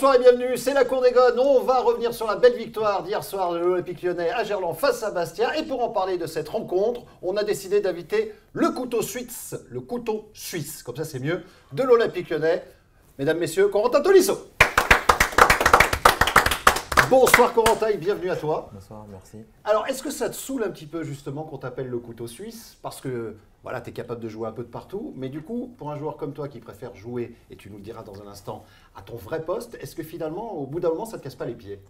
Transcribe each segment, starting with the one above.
Bonsoir et bienvenue, c'est la Cour des Gones. On va revenir sur la belle victoire d'hier soir de l'Olympique Lyonnais à Gerland face à Bastia. Et pour en parler de cette rencontre, on a décidé d'inviter le couteau suisse, comme ça c'est mieux, de l'Olympique Lyonnais. Mesdames, messieurs, Corentin Tolisso. Bonsoir Corentin et bienvenue à toi. Bonsoir, merci. Alors, est-ce que ça te saoule un petit peu justement qu'on t'appelle le couteau suisse? Parce que voilà, tu es capable de jouer un peu de partout, mais du coup, pour un joueur comme toi qui préfère jouer, et tu nous le diras dans un instant, à ton vrai poste, est-ce que finalement, au bout d'un moment, ça ne te casse pas les pieds?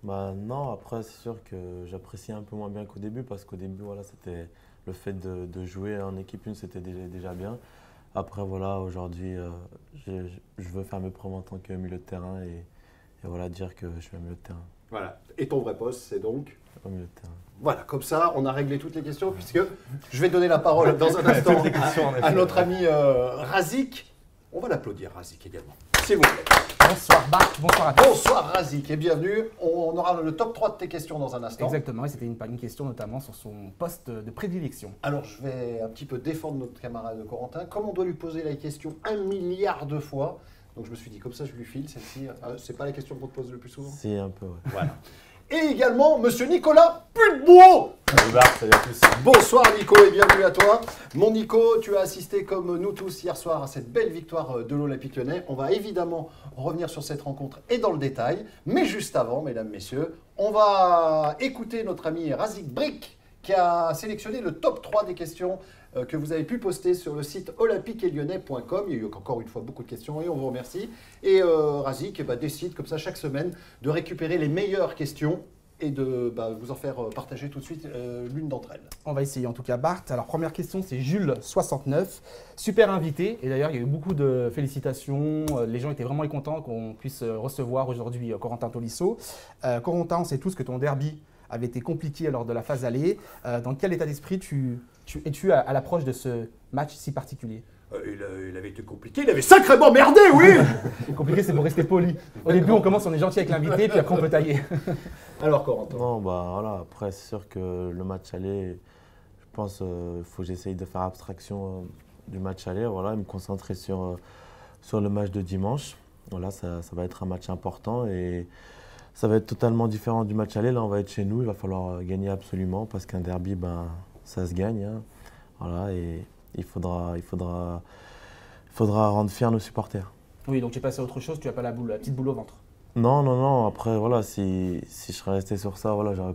Bah non, après c'est sûr que j'apprécie un peu moins bien qu'au début, parce qu'au début, voilà, c'était le fait de jouer en équipe une, c'était déjà bien. Après, voilà, aujourd'hui, je veux faire mes preuves en tant que milieu de terrain et voilà, dire que je suis un milieu de terrain. Voilà. Et ton vrai poste, c'est donc? Au milieu de terrain. Voilà, comme ça, on a réglé toutes les questions, puisque je vais donner la parole dans un instant à notre ami Razik. On va l'applaudir, Razik, également. S'il vous plaît. Bonsoir Bart, bonsoir à tous. Bonsoir Razik et bienvenue. On aura le top 3 de tes questions dans un instant. Exactement, et c'était une question notamment sur son poste de prédilection. Alors je vais un petit peu défendre notre camarade Corentin. Comme on doit lui poser la question 1 milliard de fois, donc je me suis dit comme ça je lui file celle-ci. C'est pas la question qu'on te pose le plus souvent? C'est un peu, ouais. Voilà. Et également monsieur Nicolas Putbeau. Salut Bart, salut à tous. Bonsoir Nico et bienvenue à toi. Mon Nico, tu as assisté comme nous tous hier soir à cette belle victoire de l'Olympique Lyonnais. On va évidemment revenir sur cette rencontre et dans le détail. Mais juste avant, mesdames, messieurs, on va écouter notre ami Razik Brick qui a sélectionné le top 3 des questions que vous avez pu poster sur le site olympiqueetlyonnais.com. Il y a eu encore une fois beaucoup de questions et on vous remercie. Et Razik décide comme ça chaque semaine de récupérer les meilleures questions et de vous en faire partager tout de suite l'une d'entre elles. On va essayer en tout cas Bart. Alors première question, c'est Jules69, super invité. Et d'ailleurs il y a eu beaucoup de félicitations, les gens étaient vraiment contents qu'on puisse recevoir aujourd'hui Corentin Tolisso. Corentin, on sait tous que ton derby avait été compliqué lors de la phase aller. Dans quel état d'esprit es-tu à l'approche de ce match si particulier? Il avait été compliqué, il avait sacrément merdé, oui. Compliqué, c'est pour rester poli. Au début, on commence, on est gentil avec l'invité, puis après on peut tailler. Alors Corentin. Non, bah voilà, après c'est sûr que le match aller, je pense qu'il faut que j'essaye de faire abstraction du match aller, voilà, et me concentrer sur le match de dimanche. Voilà, ça va être un match important et ça va être totalement différent du match aller. Là, on va être chez nous, il va falloir gagner absolument parce qu'un derby, ça se gagne. Hein. Voilà, et il faudra rendre fiers nos supporters. Oui, donc tu es passé à autre chose, tu n'as pas la petite boule au ventre. Non. Après, voilà, si je serais resté sur ça, voilà, j'aurais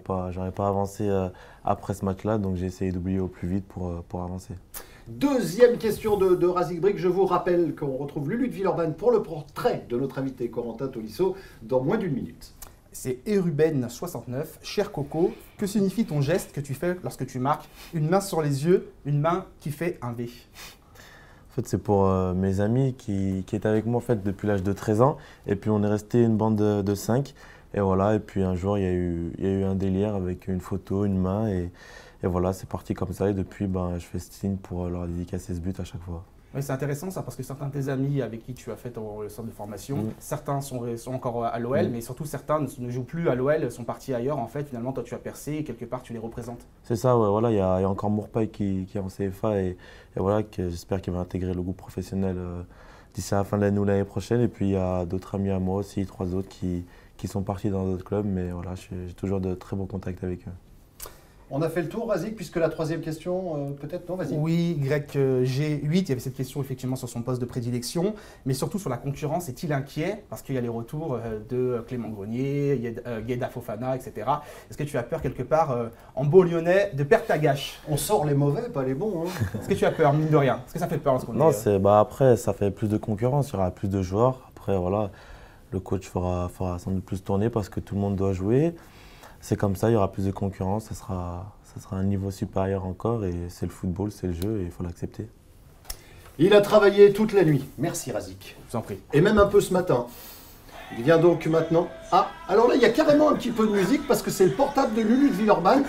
pas avancé après ce match-là. Donc j'ai essayé d'oublier au plus vite pour avancer. Deuxième question de Razik Brick. Je vous rappelle qu'on retrouve Lulu de Villeurbanne pour le portrait de notre invité Corentin Tolisso dans moins d'une minute. C'est Eruben69, cher Coco, que signifie ton geste que tu fais lorsque tu marques une main sur les yeux, une main qui fait un V? En fait, c'est pour mes amis qui étaient avec moi en fait, depuis l'âge de 13 ans. Et puis on est resté une bande de 5. Et voilà, et puis un jour, il y a eu un délire avec une photo, une main. Et voilà, c'est parti comme ça. Et depuis, je fais ce signe pour leur dédicacer ce but à chaque fois. Oui, c'est intéressant ça, parce que certains de tes amis avec qui tu as fait le centre de formation, certains sont encore à l'OL, mais surtout certains ne jouent plus à l'OL, sont partis ailleurs. En fait, finalement, toi, tu as percé et quelque part, tu les représentes. C'est ça, ouais, voilà, il y a encore Mourpaille qui est en CFA et voilà, j'espère qu'il va intégrer le groupe professionnel d'ici à la fin de l'année ou l'année prochaine. Et puis, il y a d'autres amis à moi aussi, 3 autres qui sont partis dans d'autres clubs, mais voilà, j'ai toujours de très bons contacts avec eux. On a fait le tour, Razik, puisque la troisième question, peut-être, non, vas-y. Oui, G8, il y avait cette question effectivement sur son poste de prédilection, mais surtout sur la concurrence. Est-il inquiet parce qu'il y a les retours de Clément Grenier, Gueda Fofana, etc. Est-ce que tu as peur quelque part, en beau lyonnais, de perdre ta gâche? On sort les mauvais, pas les bons. Hein. Est-ce que tu as peur, mine de rien? Est-ce que ça fait peur? Non, après, ça fait plus de concurrence, il y aura plus de joueurs. Après, voilà, le coach fera sans doute plus tourner parce que tout le monde doit jouer. C'est comme ça, il y aura plus de concurrence, ça sera un niveau supérieur encore et c'est le football, c'est le jeu et il faut l'accepter. Il a travaillé toute la nuit. Merci Razik. Je vous en prie. Et même un peu ce matin. Il vient donc maintenant. Ah, alors là, il y a carrément un petit peu de musique parce que c'est le portable de Lulu de Villeurbanne.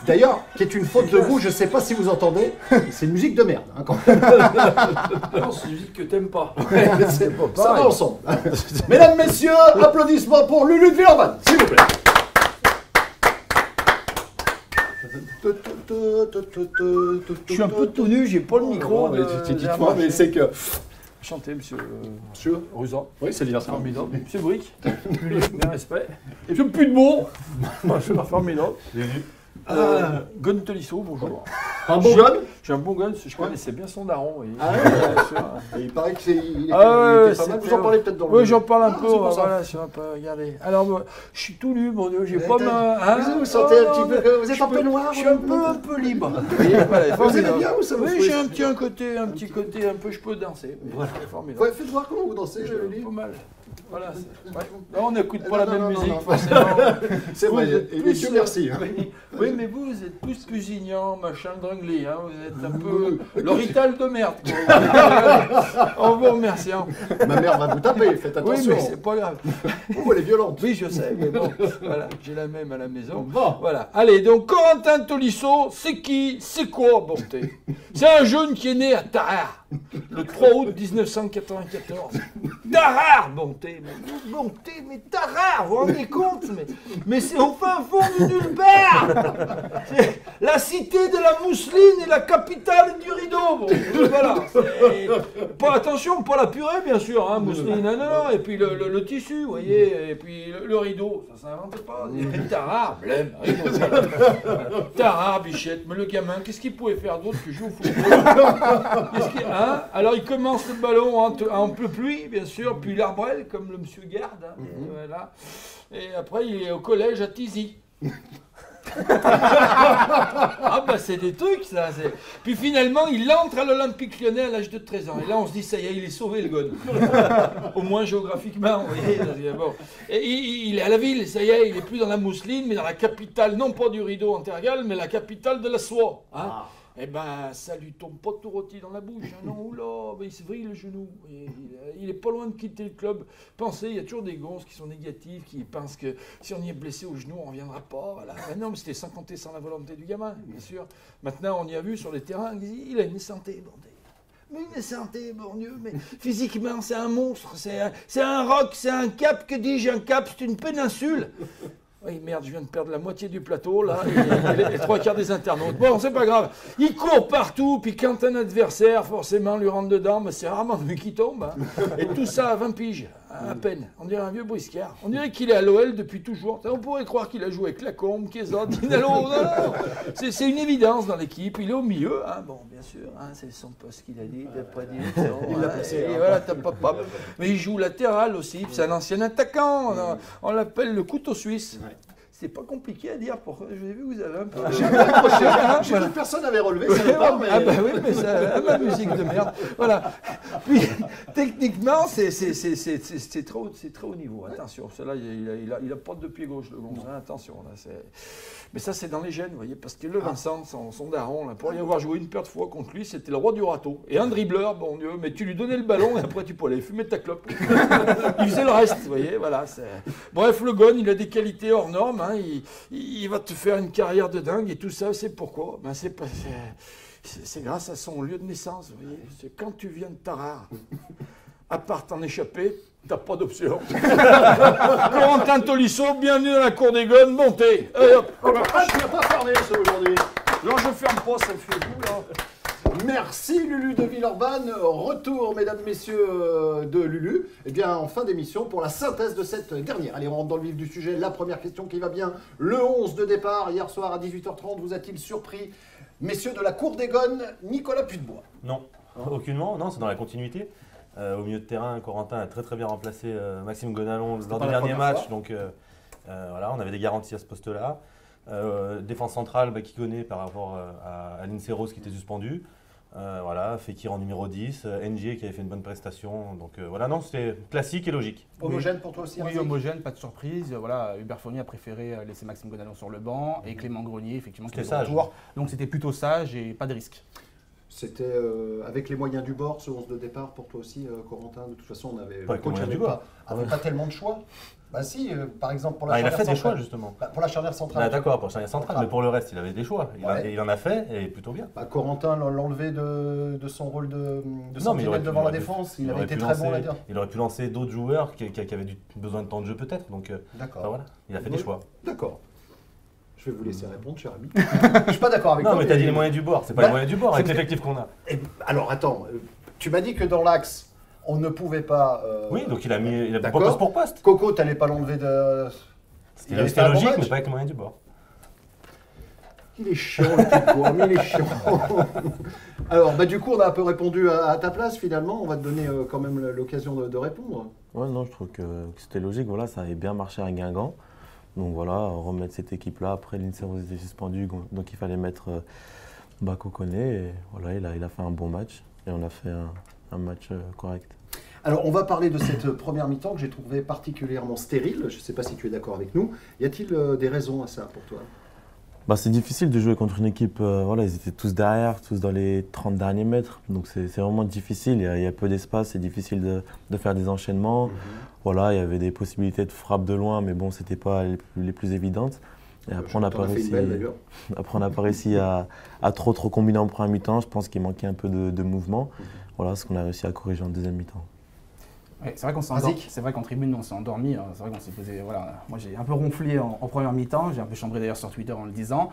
D'ailleurs, qui est une faute de vous, je ne sais pas si vous entendez. C'est une musique de merde. Hein, quand même. Non, c'est une musique que t'aimes pas. Ouais, ça va ensemble. Mesdames, messieurs, applaudissements pour Lulu de Villeurbanne, s'il vous plaît. Je suis un peu tout nu, j'ai pas le micro. Dites-moi, mais c'est que Enchanté, monsieur Monsieur Ruzan. Oui, c'est l'anniversaire. Formidable. Monsieur Brick, mes respects. Et monsieur Pudebon, monsieur formidable. Gon Tolisso, bonjour. Un bon gun. J'ai un bon gun, je connaissais bien son daron. Ah ouais. Bien sûr. Et il paraît qu'il était Ah pas ouais, mal. Vous en parlez peut-être dans le... Oui, j'en parle un peu, c'est pour ça. voilà, si on va pas regarder. Alors, moi, je suis tout nu, mon Dieu, j'ai Vous pas êtes- ma... vous vous sentez un petit peu que vous êtes un peu noir, Je suis un peu libre. Et voilà, Vous aimez formidable. bien ou ça vous Oui, frustre? j'ai un petit côté un peu, je peux danser. Voilà. Formidable. Ouais, faites voir comment vous dansez, Lulu. Pas mal. Voilà. Ouais. Non, on n'écoute pas la Non, même non, non, musique, non. forcément. C'est vrai, Vous êtes et plus, Dieu merci. Hein. Oui, mais vous êtes plus cuisignant, machin, drungly, hein. Vous êtes un peu l'orital de merde. Quoi. En vous remerciant. Ma mère va vous taper, faites Oui, attention. mais c'est pas grave. Oh, elle est violente. Oui, je sais, mais bon, voilà, j'ai la même à la maison. Bon. Voilà. Allez, donc Corentin Tolisso, c'est qui? C'est quoi, Bonté? C'est un jeune qui est né à Tarare, le 3 août 1994. Tarare, Bonté, mais Tarare, vous vous rendez compte? Mais c'est au fin fond de nulle part. C'est la cité de la mousseline et la capitale du rideau. Bon, voilà. Pas, attention, pas la purée, bien sûr, hein, mousseline, non, et puis le tissu, vous voyez, et puis le rideau, ça s'invente pas. Tarare, blême, rideau. Tarare, bichette, mais le gamin, qu'est-ce qu'il pouvait faire d'autre que jouer au football? Hein? Alors il commence le ballon en pluie, bien sûr, puis l'arbrelle, comme le monsieur Garde, hein, voilà. Et après il est au collège à Tizy. Ah bah c'est des trucs ça. Puis finalement il entre à l'Olympique Lyonnais à l'âge de 13 ans. Et là on se dit ça y est, il est sauvé le gars. Au moins géographiquement, vous voyez. Bon. Et il est à la ville, ça y est, il est plus dans la mousseline, mais dans la capitale, non pas du rideau en Tergal, mais la capitale de la soie. Hein. Eh ben, ça lui tombe pas tout rôti dans la bouche. Hein. Non, oula, ben, il se vrille le genou. Et il est pas loin de quitter le club. Pensez, il y a toujours des gonzes qui sont négatifs, qui pensent que si on y est blessé au genou, on reviendra pas. Voilà. Ben non, mais c'était sans compter sans la volonté du gamin, bien sûr. Maintenant, on y a vu sur les terrains, il a une santé, bordel. Mais une santé, bon Dieu, mais physiquement, c'est un monstre. C'est un roc, c'est un cap. Que dis-je, un cap, c'est une péninsule. Oui, merde, je viens de perdre la moitié du plateau, là, et les trois quarts des internautes. Bon, c'est pas grave. Il court partout, puis quand un adversaire, forcément, lui rentre dedans, ben, c'est rarement lui qui tombe. Hein. Et tout ça à 20 piges, à peine. On dirait un vieux briscard. On dirait qu'il est à l'OL depuis toujours. On pourrait croire qu'il a joué avec Lacombe, Kézot, Dinalo. Non. C'est une évidence dans l'équipe. Il est au milieu. Hein. Bon, bien sûr, hein, c'est son poste qu'il a dit, il n'a pas dit. Il l'a passé. Et voilà, t'as pas. Mais il joue latéral aussi. C'est un ancien attaquant. On l'appelle le couteau suisse. Ouais. C'est pas compliqué à dire. Je vous ai vu, vous avez un peu. J'ai vu que personne n'avait relevé, ça n'est pas, mais... Ah bah oui, mais ça, ma musique de merde. Voilà. Puis, techniquement, c'est très haut niveau. Attention, cela, il a pas de pied gauche, le Gonzin. Attention, là, mais ça, c'est dans les gènes, vous voyez, parce que le Vincent, son daron, là, pour y avoir joué une paire de fois contre lui, c'était le roi du râteau. Et un dribbleur, bon Dieu, mais tu lui donnais le ballon et après tu pouvais aller fumer ta clope. Il faisait le reste, vous voyez, voilà. Bref, le Gon, il a des qualités hors normes, hein, il va te faire une carrière de dingue et tout ça, c'est pourquoi? Ben, c'est grâce à son lieu de naissance, vous voyez. C'est quand tu viens de Tarare, à part t'en échapper, t'as pas d'option. Corentin Tolisso, bienvenue dans la cour des Gones, montez. Hop. Ah, je ne pas fermer ça aujourd'hui. Non, je ferme pas, ça me fait vous, là. Merci Lulu de Villeurbanne. Retour, mesdames, messieurs, de Lulu. Eh bien, en fin d'émission, pour la synthèse de cette dernière. Allez, on rentre dans le vif du sujet. La première question qui va bien. Le 11 de départ, hier soir à 18h30, vous a-t-il surpris, messieurs de la Cour des Gones, Nicolas Pudebois? Non, aucunement. Non, c'est dans la continuité. Au milieu de terrain, Corentin a très très bien remplacé Maxime Gonalon lors du dernier match. Donc voilà, on avait des garanties à ce poste-là. Défense centrale qui connaît par rapport à Aline Serros qui était suspendu. Voilà, Fekir en numéro 10, NG qui avait fait une bonne prestation. Donc voilà, non, c'était classique et logique. Homogène pour toi aussi? Oui, homogène, pas de surprise. Voilà, Hubert Fournier a préféré laisser Maxime Gonalon sur le banc et Clément Grenier, effectivement, qui était de retour. Donc c'était plutôt sage et pas de risque. C'était avec les moyens du bord, ce 11 de départ pour toi aussi, Corentin. De toute façon, on avait pas le coach n'avait pas tellement de choix. Bah si, par exemple pour la charnière centrale. Il a fait des choix justement. Pour la charnière centrale. Ah, d'accord, pour la charnière centrale, mais pour le reste, il avait des choix. Il en a fait et plutôt bien. Bah, Corentin l'enlevé de son rôle de sentinelle devant la défense. Il avait été très bon là-dedans. Il aurait pu lancer d'autres joueurs qui avaient besoin de temps de jeu peut-être. Donc voilà, il a fait des choix. D'accord. Je vais vous laisser répondre, cher ami. Je suis pas d'accord avec toi. Non, mais tu as dit les moyens du bord. C'est pas les moyens du bord avec l'effectif qu'on a. Alors attends, tu m'as dit que dans l'axe, on ne pouvait pas. Oui, donc il a mis d'accord. poste pour poste. Coco, tu n'allais pas l'enlever de. Il avait fait C'était un bon logique, match. mais pas avec les moyens du bord. Il est chiant, le petit Gourmet, il est chiant. Alors, du coup, on a un peu répondu à ta place finalement. On va te donner quand même l'occasion de répondre. Ouais, non, je trouve que c'était logique. Voilà, ça avait bien marché à Guingamp. Donc voilà, remettre cette équipe-là. Après, l'Inservos était suspendu, donc il fallait mettre Kokoné. Et voilà, il a fait un bon match. Et on a fait un match correct. Alors, on va parler de cette première mi-temps que j'ai trouvée particulièrement stérile. Je ne sais pas si tu es d'accord avec nous. Y a-t-il des raisons à ça pour toi? C'est difficile de jouer contre une équipe, voilà, ils étaient tous derrière, tous dans les 30 derniers mètres. Donc c'est vraiment difficile, il y a peu d'espace, c'est difficile de faire des enchaînements. Voilà, il y avait des possibilités de frappe de loin, mais bon, ce n'était pas les plus évidentes. Et après, on n'a pas réussi à trop combiner en première mi-temps. Je pense qu'il manquait un peu de mouvement. Voilà, ce qu'on a réussi à corriger en deuxième mi-temps. Ouais, c'est vrai qu'on s'est endormi. C'est vrai qu'en tribune, on s'est endormi. C'est vrai qu'on s'est posé. Voilà. Moi, j'ai un peu ronflé en première mi-temps. J'ai un peu chambré d'ailleurs sur Twitter en le disant.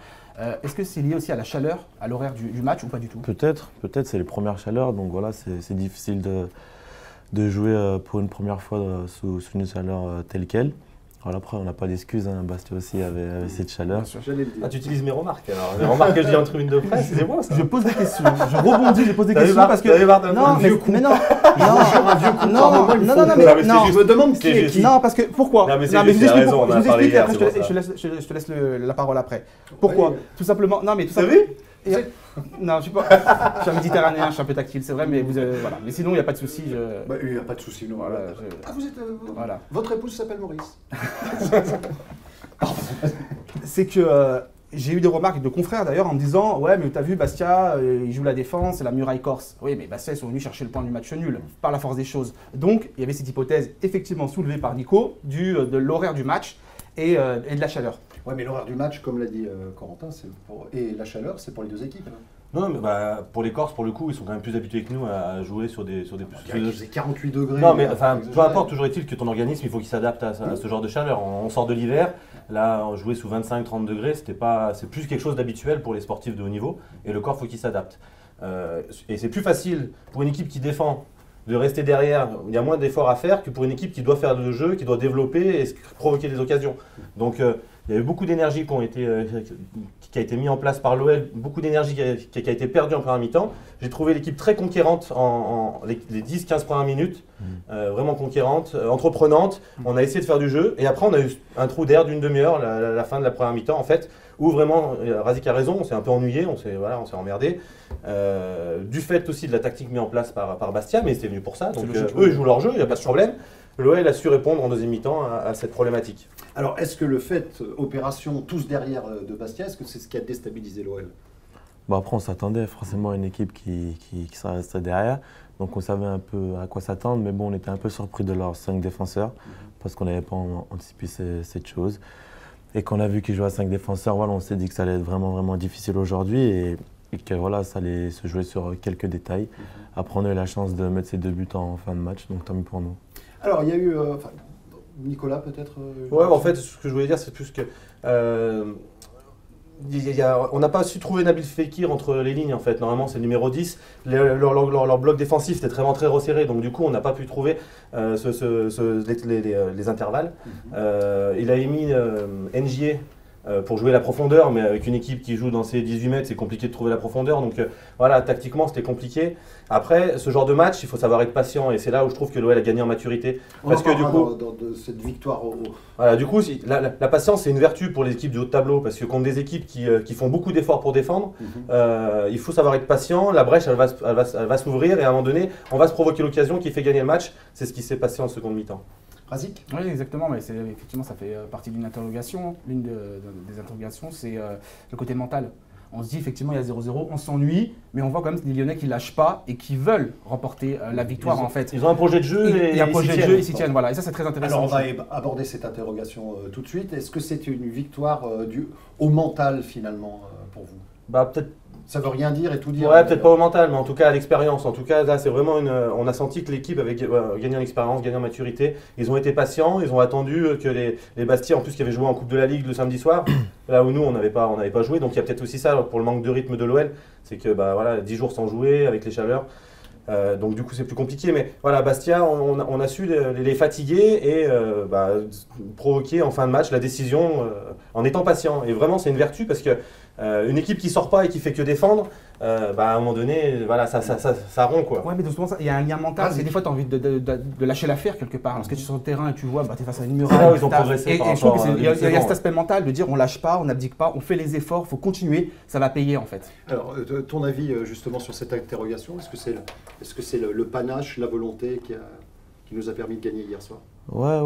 Est-ce que c'est lié aussi à la chaleur, à l'horaire du match ou pas du tout? Peut-être. C'est les premières chaleurs. Donc voilà, c'est difficile de jouer pour une première fois sous une chaleur telle qu'elle. Alors après, on n'a pas d'excuses, hein. Bastia aussi avait cette chaleur. Ah, tu utilises mes remarques alors. Les remarques que je dis en tribune de presse, c'est moi ça. Je pose des questions, je rebondis, je pose des questions parce que. Non, mais non, Je me demande qui est qui. Non, parce que pourquoi? Non, mais c'est juste, il a raison, on en a parlé hier, je te laisse la parole après. Pourquoi? Oui. Tout simplement. Non, mais tout T'as simplement. vu? Non, je suis pas. Je suis un méditerranéen, je suis un peu tactile, c'est vrai, mais voilà. Mais sinon, il n'y a pas de souci. Il n'y a pas de souci, non. Voilà, vous êtes. voilà. Votre épouse s'appelle Maurice. C'est que j'ai eu des remarques de confrères d'ailleurs en me disant ouais mais t'as vu Bastia il joue la défense c'est la muraille corse. Oui mais Bastia ils sont venus chercher le point du match nul par la force des choses. Donc il y avait cette hypothèse effectivement soulevée par Nico de l'horaire du match et de la chaleur. Ouais mais l'horaire du match comme l'a dit Corentin et la chaleur c'est pour les deux équipes. Non, mais pour les Corses, pour le coup, ils sont quand même plus habitués que nous à jouer sur des Il faisait 48 degrés. Non, mais enfin, peu importe, toujours est-il que ton organisme, il faut qu'il s'adapte à ce genre de chaleur. On sort de l'hiver, là, jouer sous 25-30 degrés, c'est plus quelque chose d'habituel pour les sportifs de haut niveau, et le corps, il faut qu'il s'adapte. Et c'est plus facile pour une équipe qui défend de rester derrière, il y a moins d'efforts à faire que pour une équipe qui doit faire le jeu, qui doit développer et provoquer des occasions. Donc, il y a eu beaucoup d'énergie qui a été mis en place par l'OL, beaucoup d'énergie qui a été perdue en première mi-temps. J'ai trouvé l'équipe très conquérante les 10-15 premières minutes, vraiment conquérante, entreprenante. On a essayé de faire du jeu et après on a eu un trou d'air d'une demi-heure, la fin de la première mi-temps en fait, où vraiment, Razik a raison, on s'est un peu ennuyé, on s'est emmerdé. Du fait aussi de la tactique mise en place par Bastia, mais c'était venu pour ça. Donc eux ils jouent leur jeu, il n'y a pas de problème. L'OL a su répondre en deuxième mi-temps à cette problématique. Alors, est-ce que le fait, opération tous derrière de Bastia, est-ce que c'est ce qui a déstabilisé l'OL? Après, on s'attendait forcément à une équipe qui serait restée derrière. Donc, on savait un peu à quoi s'attendre. Mais bon, on était un peu surpris de leurs 5 défenseurs parce qu'on n'avait pas anticipé cette chose. Et quand on a vu qu'ils jouaient à 5 défenseurs, voilà, on s'est dit que ça allait être vraiment, vraiment difficile aujourd'hui et que voilà, ça allait se jouer sur quelques détails. Après, on a eu la chance de mettre ces 2 buts en fin de match, donc tant mieux pour nous. Alors, il y a eu... Nicolas, peut-être Ouais, en fait, ce que je voulais dire, c'est plus que... on n'a pas su trouver Nabil Fekir entre les lignes, en fait. Normalement, c'est le numéro 10. Leur bloc défensif était vraiment très resserré, donc du coup, on n'a pas pu trouver les intervalles. Il a émis N'Jie pour jouer la profondeur, mais avec une équipe qui joue dans ses 18 mètres, c'est compliqué de trouver la profondeur. Donc voilà, tactiquement, c'était compliqué. Après, ce genre de match, il faut savoir être patient et c'est là où je trouve que l'OL a gagné en maturité. Parce que du coup, de cette victoire voilà, du coup, la patience, c'est une vertu pour les équipes du haut de tableau parce que contre des équipes qui font beaucoup d'efforts pour défendre, il faut savoir être patient. La brèche, elle va s'ouvrir et à un moment donné, on va se provoquer l'occasion qui fait gagner le match. C'est ce qui s'est passé en seconde mi-temps. Razik ? Oui, exactement, mais effectivement, ça fait partie d'une interrogation. L'une des interrogations, c'est le côté mental. On se dit effectivement il y a 0-0, on s'ennuie, mais on voit quand même les Lyonnais qui ne lâchent pas et qui veulent remporter la victoire en fait. Ils ont un projet de jeu et un projet de jeu, ils s'y tiennent. Voilà. Et ça c'est très intéressant. Alors on va aborder cette interrogation tout de suite. Est-ce que c'est une victoire due au mental finalement pour vous ? Peut-être. Ça veut rien dire et tout dire. Ouais, peut-être pas au mental, mais en tout cas à l'expérience. En tout cas, là, c'est vraiment on a senti que l'équipe avait gagné en expérience, gagné en maturité. Ils ont été patients, ils ont attendu que les Bastia, en plus, qui avaient joué en Coupe de la Ligue le samedi soir, là où nous, on n'avait pas joué. Donc il y a peut-être aussi ça pour le manque de rythme de l'OL. C'est que 10 jours sans jouer avec les chaleurs. Donc du coup c'est plus compliqué, mais voilà, Bastia, on a su les fatiguer et provoquer en fin de match la décision en étant patient. Et vraiment c'est une vertu parce que une équipe qui sort pas et qui fait que défendre, à un moment donné, voilà, ça rompt quoi. Ouais, mais souvent, il y a un lien mental. C'est des fois, tu as envie de lâcher l'affaire quelque part. Parce que tu es sur le terrain et tu vois, tu es face à une muraille. C'est là où ils ont progressé par et je trouve rapport à qu'il y a saison, cet aspect mental de dire on lâche pas, on n'abdique pas, on fait les efforts, il faut continuer, ça va payer en fait. Alors, ton avis justement sur cette interrogation, est-ce que c'est le panache, la volonté qui nous a permis de gagner hier soir? Ouais,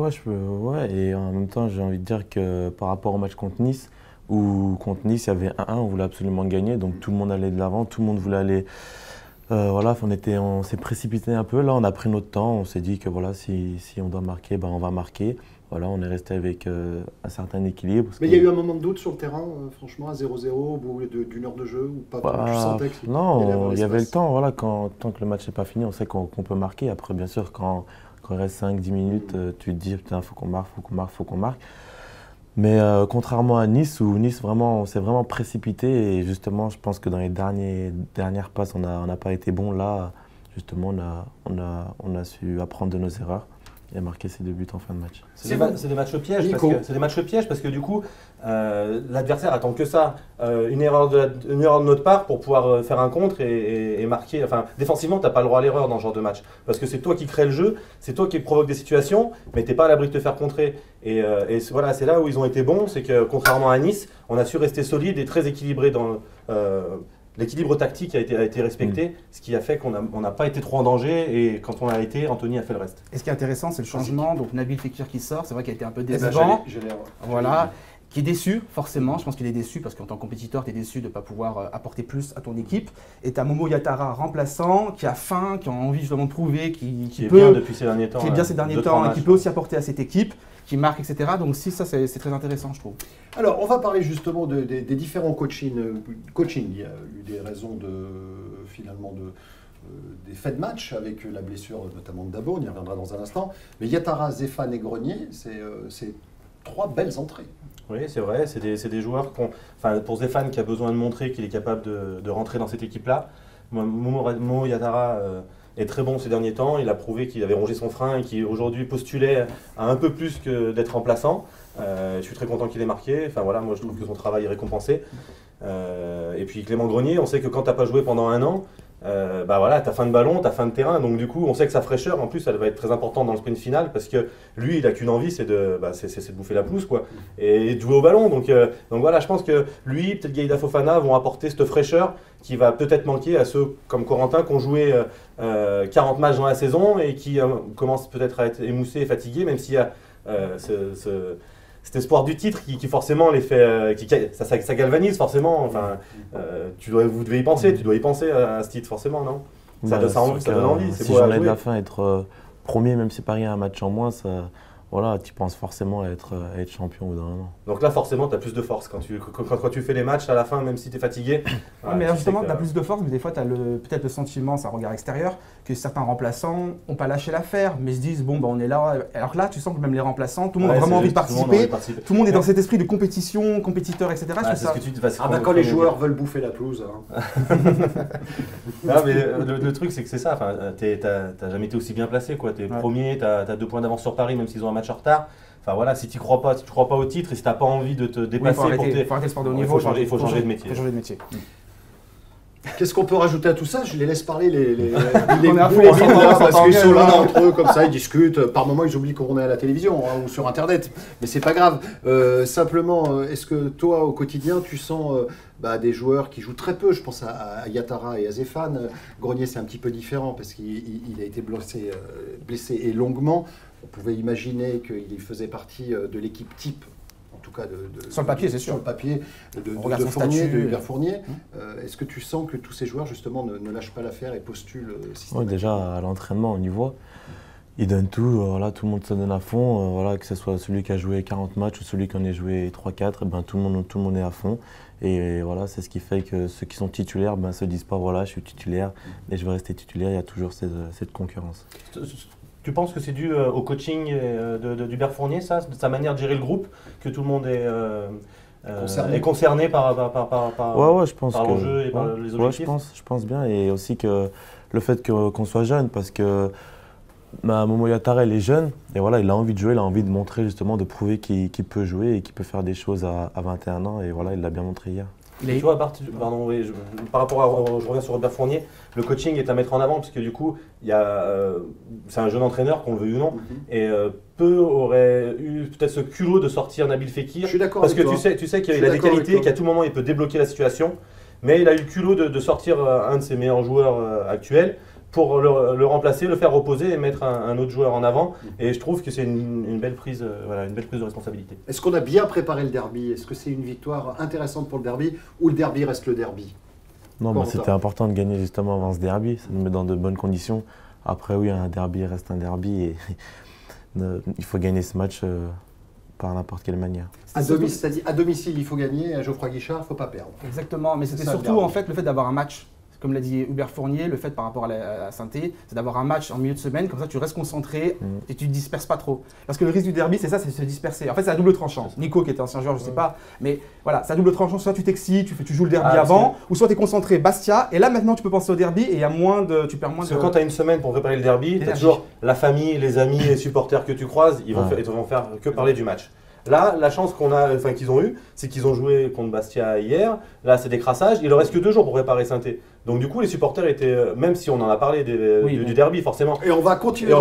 et en même temps, j'ai envie de dire que par rapport au match contre Nice, où contre Nice, il y avait 1-1, on voulait absolument gagner, donc tout le monde allait de l'avant, tout le monde voulait aller. On s'est précipité un peu. Là, on a pris notre temps, on s'est dit que voilà, si on doit marquer, on va marquer. Voilà, on est resté avec un certain équilibre. Mais il y a eu un moment de doute sur le terrain, franchement, à 0-0, au bout d'une heure de jeu, ou pas? Tu sentais que non, il y avait le temps. Voilà, tant que le match n'est pas fini, on sait qu'on peut marquer. Après, bien sûr, quand il reste 5-10 minutes, tu te dis, putain, faut qu'on marque. Mais contrairement à Nice, où Nice on s'est vraiment précipité et justement je pense que dans les dernières passes on n'a pas été bon. Là justement on a su apprendre de nos erreurs et marquer ces 2 buts en fin de match. C'est des matchs pièges parce que du coup l'adversaire attend que ça, une erreur de notre part pour pouvoir faire un contre et marquer. Enfin, défensivement, tu n'as pas le droit à l'erreur dans ce genre de match. Parce que c'est toi qui crée le jeu, c'est toi qui provoque des situations, mais tu n'es pas à l'abri de te faire contrer. Et voilà, c'est là où ils ont été bons, c'est que contrairement à Nice, on a su rester solide et très équilibré dans l'équilibre tactique a été respecté, ce qui a fait qu'on n'a pas été trop en danger et quand on a été, Anthony a fait le reste. Et ce qui est intéressant, c'est le changement. Donc Nabil Fekir qui sort, c'est vrai qu'il a été un peu décevant. Voilà. Qui est déçu, forcément. Je pense qu'il est déçu parce qu'en tant que compétiteur, tu es déçu de ne pas pouvoir apporter plus à ton équipe. Et tu as Momo Yatara, remplaçant, qui a faim, qui a envie justement de prouver, qui peut, est bien depuis ces derniers temps. Qui est bien ces derniers temps et qui peut aussi apporter à cette équipe, qui marque, etc. Donc si, ça c'est très intéressant, je trouve. Alors, on va parler justement des différents coaching. Il y a eu des raisons des faits de match avec la blessure notamment de Dabo, on y reviendra dans un instant. Mais Yatara, Zéphane et Grenier, c'est 3 belles entrées. Oui, c'est vrai, c'est des joueurs pour Zéphane qui a besoin de montrer qu'il est capable de rentrer dans cette équipe-là. Momo Yatara est très bon ces derniers temps, il a prouvé qu'il avait rongé son frein et qu'il aujourd'hui postulait à un peu plus que d'être remplaçant. Je suis très content qu'il ait marqué, moi je trouve que son travail est récompensé. Et puis Clément Grenier, on sait que quand tu n'as pas joué pendant 1 an, t'as fin de ballon, t'as fin de terrain, donc du coup on sait que sa fraîcheur en plus elle va être très importante dans le sprint final parce que lui il a qu'une envie, c'est de bouffer la pelouse quoi, et de jouer au ballon, donc voilà, je pense que lui, peut-être Gaïda Fofana vont apporter cette fraîcheur qui va peut-être manquer à ceux comme Corentin qui ont joué 40 matchs dans la saison et qui commencent peut-être à être émoussés et fatigués, même s'il y a cet espoir du titre qui forcément les fait, ça galvanise forcément. Vous devez y penser, tu dois y penser à ce titre forcément, non? Ça donne envie. Si j'en ai de la fin, être premier, même si Paris a un match en moins, tu penses forcément à être champion au bout d'un moment. Donc là, forcément, tu as plus de force quand tu fais les matchs à la fin, même si tu es fatigué. Mais justement, tu as plus de force, mais des fois, tu as peut-être le sentiment, c'est un regard extérieur, que certains remplaçants n'ont pas lâché l'affaire, mais se disent, on est là. Alors là, tu sens que même les remplaçants, tout le monde a vraiment envie de participer. Tout le monde est dans cet esprit de compétition, compétiteur, etc. Quand les joueurs veulent bouffer la pelouse. Non, mais le truc, c'est que c'est ça. T'as jamais été aussi bien placé. Tu es premier, tu as 2 points d'avance sur Paris, même s'ils ont un match en retard. Si tu crois pas au titre et si tu n'as pas envie de te dépasser, il faut arrêter le sport de haut niveau. Il faut changer de métier. Qu'est-ce qu'on peut rajouter à tout ça? Je les laisse parler les parce qu'ils sont là entre eux comme ça, ils discutent. Par moments, ils oublient qu'on est à la télévision ou sur Internet, mais c'est pas grave. Simplement, est-ce que toi, au quotidien, tu sens des joueurs qui jouent très peu? Je pense à Yatara et à Zéphane. Grenier, c'est un petit peu différent parce qu'il a été blessé et longuement. On pouvait imaginer qu'il faisait partie de l'équipe type. En tout cas, sur le papier, c'est sûr. Sur le papier de Hubert Fournier. Est-ce que tu sens que tous ces joueurs, justement, ne lâchent pas l'affaire et postulent systématiquement? Oui, déjà, à l'entraînement, on y voit. Ils donnent tout. Tout le monde se donne à fond. Que ce soit celui qui a joué 40 matchs ou celui qui en a joué 3-4, tout le monde est à fond. Et c'est ce qui fait que ceux qui sont titulaires se disent pas, je suis titulaire et je vais rester titulaire. Il y a toujours cette concurrence. Tu penses que c'est dû au coaching d'Hubert Fournier, sa manière de gérer le groupe, que tout le monde est concerné par je pense l'enjeu et par les objectifs? Je pense bien. Et aussi que le fait qu'on soit jeune, parce que Momo Ihatare, il est jeune, et voilà, il a envie de jouer, il a envie de montrer justement, de prouver qu'il peut jouer et qu'il peut faire des choses à 21 ans, et voilà, il l'a bien montré hier. Tu vois, pardon, oui, par rapport à, je reviens sur Robert Fournier, le coaching est à mettre en avant, parce que du coup, c'est un jeune entraîneur, qu'on le veuille ou non, et peu aurait eu peut-être ce culot de sortir Nabil Fekir. Je suis d'accord parce avec que toi. tu sais qu'il a des qualités, qu'à tout moment il peut débloquer la situation, mais il a eu le culot de sortir un de ses meilleurs joueurs actuels pour le remplacer, le faire reposer et mettre un autre joueur en avant. Et je trouve que c'est une belle prise, une belle prise de responsabilité. Est-ce qu'on a bien préparé le derby? Est-ce que c'est une victoire intéressante pour le derby ou le derby reste le derby? Non, c'était important de gagner justement avant ce derby, ça nous met dans de bonnes conditions. Après oui, un derby reste un derby et il faut gagner ce match par n'importe quelle manière. À domicile, il faut gagner, à Geoffroy Guichard, il ne faut pas perdre. Exactement, mais c'était surtout en fait le fait d'avoir un match. Comme l'a dit Hubert Fournier, le fait par rapport à la Saint-Étienne, c'est d'avoir un match en milieu de semaine, comme ça tu restes concentré et tu ne te disperses pas trop. Parce que le risque du derby, c'est ça, c'est de se disperser. En fait, c'est à double tranchant. Nico, qui était ancien joueur, je ne sais pas, mais voilà, c'est à double tranchant. Soit tu t'excites, tu joues le derby avant, ou soit tu es concentré Bastia, et là maintenant tu peux penser au derby et il y a tu perds moins de. Parce que quand tu as une semaine pour préparer le derby, tu as toujours la famille, les amis, les supporters que tu croises, ils vont faire que parler du match. Là, la chance qu'ils ont eue, c'est qu'ils ont joué contre Bastia hier. Là, c'est des crassages. Il ne reste que 2 jours pour préparer Saint-Étienne. Donc du coup, les supporters étaient, même si on en a parlé du derby forcément. Et on va continuer.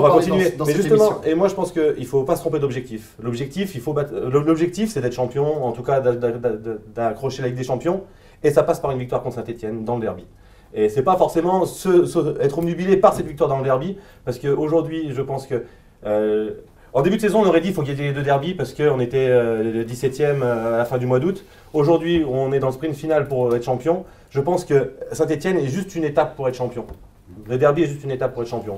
Mais justement, et moi je pense qu'il ne faut pas se tromper d'objectif. L'objectif, c'est d'être champion, en tout cas d'accrocher la Ligue des Champions. Et ça passe par une victoire contre Saint-Étienne dans le derby. Et c'est pas forcément être omnubilé par cette victoire dans le derby, parce qu'aujourd'hui, je pense que en début de saison, on aurait dit qu'il faut qu'il y ait 2 derbys parce qu'on était le 17e à la fin du mois d'août. Aujourd'hui, on est dans le sprint final pour être champion. Je pense que Saint-Étienne est juste une étape pour être champion. Le derby est juste une étape pour être champion.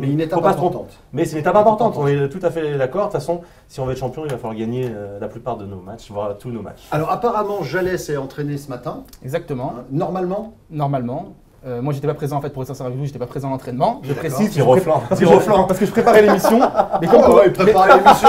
Mais une étape importante. Mais c'est une étape importante, on est tout à fait d'accord. De toute façon, si on veut être champion, il va falloir gagner la plupart de nos matchs, voire tous nos matchs. Alors apparemment, Jalais s'est entraîné ce matin. Exactement. Normalement. Moi, j'étais pas présent en fait pour être sincère avec vous, j'étais pas présent à l'entraînement. Je précise. Tir au flanc. Parce que je préparais l'émission. Mais comment il préparait l'émission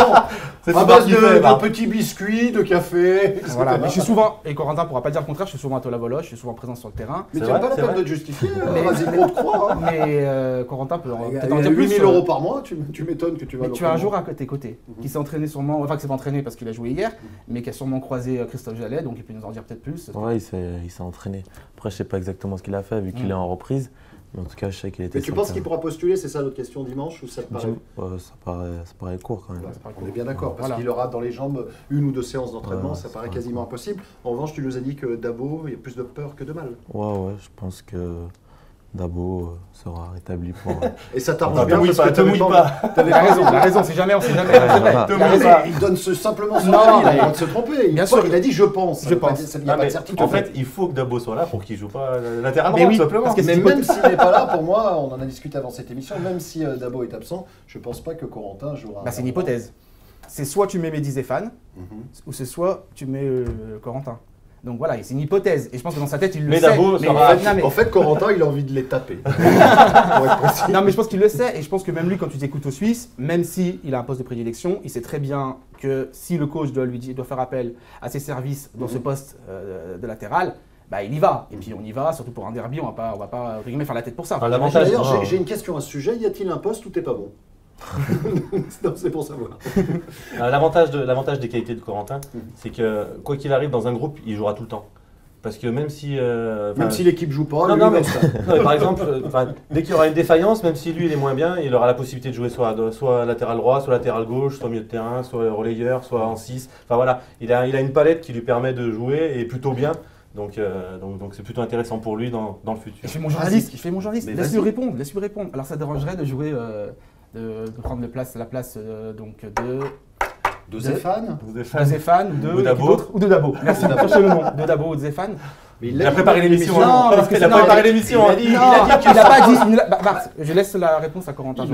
à base de petits biscuits, de café, etc. Voilà, mais je suis souvent, et Corentin pourra pas dire le contraire, je suis souvent à Tola-Voloche, je suis souvent présent sur le terrain. Mais tu n'as pas la peine de te justifier, vas-y, on te croit. Hein. Mais Corentin peut peut-être en dire plus. 8 000 € par mois, tu m'étonnes que tu vas. Mais tu as un joueur à tes côtés qui s'est entraîné sûrement, enfin qui s'est pas entraîné parce qu'il a joué hier, mais qui a sûrement croisé Christophe Jalais, donc il peut nous en dire peut-être plus. Ouais, il s'est entraîné. Après, je sais pas exactement ce qu'il a fait vu qu'il est en reprise. Mais en tout cas, je sais qu'il était. Mais tu penses qu'il pourra postuler, c'est ça l'autre question dimanche, ou ça te paraît ça paraît court quand même. On est bien d'accord, parce qu'il aura dans les jambes 1 ou 2 séances d'entraînement, ça paraît quasiment impossible. En revanche, tu nous as dit que Dabo, il y a plus de peur que de mal. Ouais, je pense que Dabo sera rétabli pour. Et ça t'arrange bien, parce que te mouille pas. La raison, c'est jamais, on sait jamais. Il donne simplement son avis, il a le droit de se tromper. Bien sûr, il a dit je pense. Je pense. Il n'y a pas de certitude. En fait, il faut que Dabo soit là pour qu'il ne joue pas latéralement, tout simplement. Mais même s'il n'est pas là, pour moi, on en a discuté avant cette émission, même si Dabo est absent, je ne pense pas que Corentin jouera. C'est une hypothèse. C'est soit tu mets Mehdi Zéphane, ou c'est soit tu mets Corentin. Donc voilà, c'est une hypothèse. Et je pense que dans sa tête, il le sait. En fait, Corentin, il a envie de les taper. Non, mais je pense qu'il le sait. Et je pense que même lui, quand tu t'écoutes aux Suisses, même s'il a un poste de prédilection, il sait très bien que si le coach doit faire appel à ses services dans ce poste de latéral, bah, il y va. Et puis on y va, surtout pour un derby, on va pas faire la tête pour ça. D'ailleurs, j'ai une question à ce sujet. Y a-t-il un poste où t'es pas bon? Non, c'est pour savoir. L'avantage des qualités de Corentin, c'est que quoi qu'il arrive dans un groupe, il jouera tout le temps. Parce que même si l'équipe joue pas, mais par exemple, dès qu'il y aura une défaillance, même si lui il est moins bien, il aura la possibilité de jouer soit latéral droit, soit latéral gauche, soit milieu de terrain, soit relayeur, soit en 6. Enfin voilà, il a une palette qui lui permet de jouer et plutôt bien. Donc c'est plutôt intéressant pour lui dans le futur. Je fais mon journaliste. Laisse-lui répondre. Alors ça dérangerait de jouer, de prendre la place de Zéphane ou de Dabo. Merci, cherchez le nom. De Dabo ou de Zéphane. Mais il a préparé l'émission. Non, parce que il a préparé l'émission. Il a pas dit. Marc, je laisse la réponse à Corentin.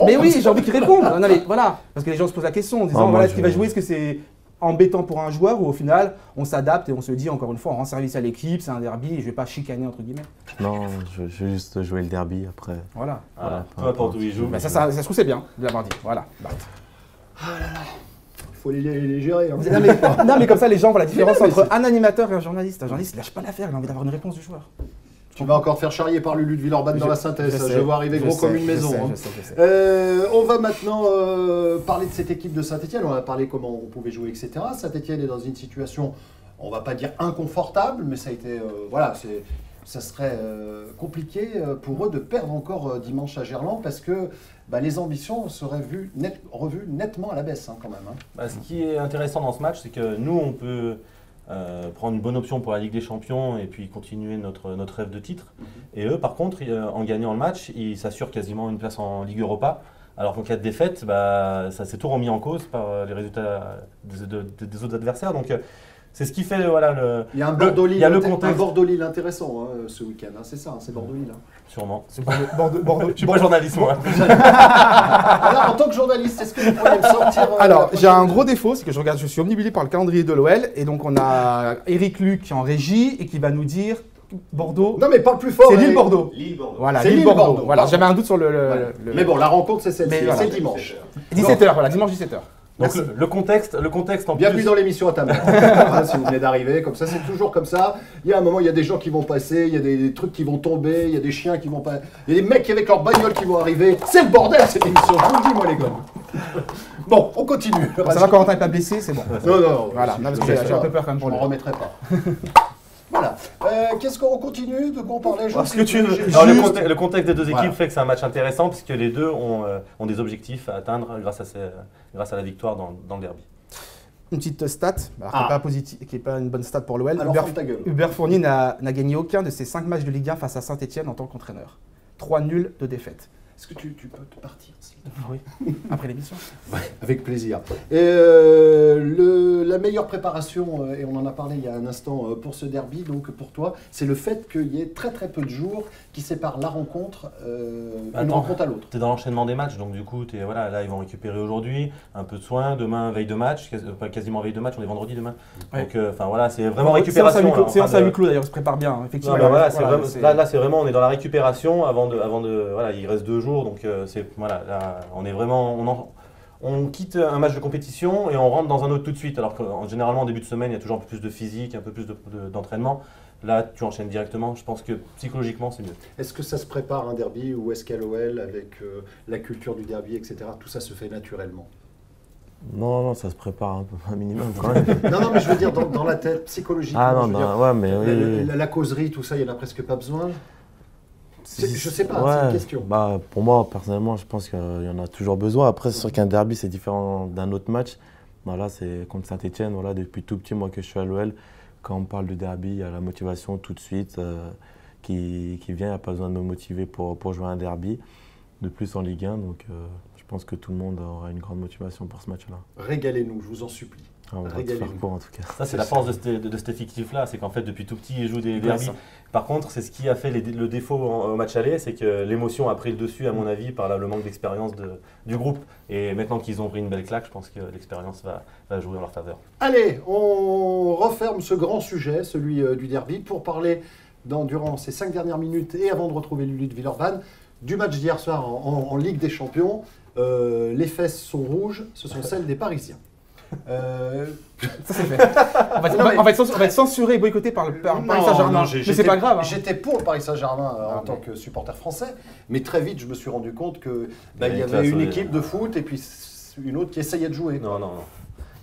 Mais oui, j'ai envie qu'il réponde. Non, mais voilà, parce que les gens se posent la question en disant voilà, est-ce qu'il va jouer, est-ce que c'est embêtant pour un joueur ou au final on s'adapte et on se dit encore une fois on rend service à l'équipe, c'est un derby et je vais pas chicaner entre guillemets. Non, je vais juste jouer le derby après. Voilà. Peu importe où il joue. Bah ça se trouve c'est bien de l'avoir dit. Voilà. Ah là là. Il faut les gérer. Hein. Non mais comme ça les gens voient la différence entre un animateur et un journaliste. Un journaliste il lâche pas l'affaire, il a envie d'avoir une réponse du joueur. Tu vas encore te faire charrier par Lulu de Villeurbanne dans la synthèse. Je vois arriver gros comme une maison. Je sais. On va maintenant parler de cette équipe de Saint-Etienne. On a parlé comment on pouvait jouer, etc. Saint-Etienne est dans une situation, on ne va pas dire inconfortable, mais ça a été, ça serait compliqué pour eux de perdre encore dimanche à Gerland parce que les ambitions seraient revues nettement à la baisse quand même. Ce qui est intéressant dans ce match, c'est que nous, on peut prendre une bonne option pour la Ligue des Champions et puis continuer notre rêve de titre. Et eux, par contre, en gagnant le match, ils s'assurent quasiment une place en Ligue Europa. Alors qu'en cas de défaite, ça s'est tout remis en cause par les résultats des autres adversaires. Donc c'est ce qui fait il y a un Bordeaux-Lille contexte. intéressant ce week-end. C'est ça, c'est Bordeaux-Lille. Sûrement. C'est Bordeaux. Je suis pas journaliste, moi. Alors, en tant que journaliste, est-ce que vous pourriez me sortir Alors, j'ai un gros défaut, c'est que je suis omnibulé par le calendrier de l'OL. Et donc, on a Eric Luc en régie et qui va nous dire Bordeaux. Non, mais parle plus fort. C'est Lille-Bordeaux. Lille-Bordeaux. Voilà, C'est Lille-Bordeaux. Lille-Bordeaux. Voilà, j'avais un doute sur Mais bon, la rencontre, c'est celle-ci. Voilà. C'est dimanche. 17h, voilà, dimanche 17h. Donc le contexte en Bienvenue plus. dans l'émission à ta mère. Si vous venez d'arriver, comme ça, c'est toujours comme ça. Il y a un moment, il y a des gens qui vont passer, il y a des trucs qui vont tomber, il y a des chiens qui vont pas. Il y a des mecs avec leur bagnole qui vont arriver. C'est le bordel cette émission, je vous le dis, moi, les gars. Bon, on continue. Ça va, Corentin n'est pas blessé, c'est bon. Non. Voilà, parce que j'ai un peu peur quand même Je pour ne lui. m'en remettrai pas. Voilà. Qu'est-ce qu'on continue? De quoi on parlait? Parce que tu veux. Juste- Alors, le contexte des deux équipes Voilà. fait que c'est un match intéressant puisque les deux ont des objectifs à atteindre grâce à la victoire dans le derby. Une petite stat, alors qui n'est pas une bonne stat pour l'OL. Alors, ferme ta gueule. Hubert Fournier n'a gagné aucun de ses 5 matchs de Ligue 1 face à Saint-Etienne en tant qu'entraîneur. 3 nuls, 2 défaites. Est-ce que tu peux te partir s'il te plaît? Oui, après l'émission. Avec plaisir. Et la meilleure préparation, et on en a parlé il y a un instant pour ce derby, donc pour toi, c'est le fait qu'il y ait très très peu de jours qui séparent la rencontre d'une rencontre à l'autre. Tu es dans l'enchaînement des matchs, donc du coup, là ils vont récupérer aujourd'hui, un peu de soins, demain veille de match, quasiment veille de match, on est vendredi demain. Ouais. Donc c'est vraiment récupération. Séance à huis clôt d'ailleurs, on se prépare bien, hein, effectivement. Non, là, c'est vraiment, on est dans la récupération il reste 2 jours, donc là, on est vraiment, on quitte un match de compétition et on rentre dans un autre tout de suite. Alors que généralement en début de semaine, il y a toujours un peu plus de physique, un peu plus d'entraînement. Là, tu enchaînes directement. Je pense que psychologiquement, c'est mieux. Est-ce que ça se prépare un derby ou est-ce qu'à l'OL, avec la culture du derby, etc., tout ça se fait naturellement? Non, ça se prépare un minimum quand même. Non, mais je veux dire dans la tête, psychologiquement. Ah non, je veux dire, ouais, mais oui. la causerie, tout ça, il n'y en a presque pas besoin. Je sais pas, Ouais, c'est une question. Pour moi, personnellement, je pense qu'il y en a toujours besoin. Après, c'est sûr qu'un derby, c'est différent d'un autre match. Là, c'est contre Saint-Etienne. Depuis tout petit, moi, que je suis à l'OL, quand on parle de derby, il y a la motivation tout de suite qui vient. Il n'y a pas besoin de me motiver pour jouer un derby. De plus en Ligue 1, donc je pense que tout le monde aura une grande motivation pour ce match-là. Régalez-nous, je vous en supplie. On va te faire court en tout cas. Ça, c'est la force de cet effectif-là, c'est qu'en fait, depuis tout petit, ils jouent des derbys. Par contre, c'est ce qui a fait le défaut au match aller, c'est que l'émotion a pris le dessus, à mon avis, par le manque d'expérience du groupe. Et maintenant qu'ils ont pris une belle claque, je pense que l'expérience va jouer en leur faveur. Allez, on referme ce grand sujet, celui du derby, pour parler durant ces 5 dernières minutes et avant de retrouver Lulu de Villeurbanne, du match d'hier soir en Ligue des Champions. Les fesses sont rouges, ce sont celles des Parisiens. Ça c'est fait. On va être censuré et boycotté par Paris Saint-Germain. Mais c'est pas grave. Hein. J'étais pour le Paris Saint-Germain en tant que supporter français, mais très vite je me suis rendu compte qu'il y avait une équipe de foot et puis une autre qui essayait de jouer. Non.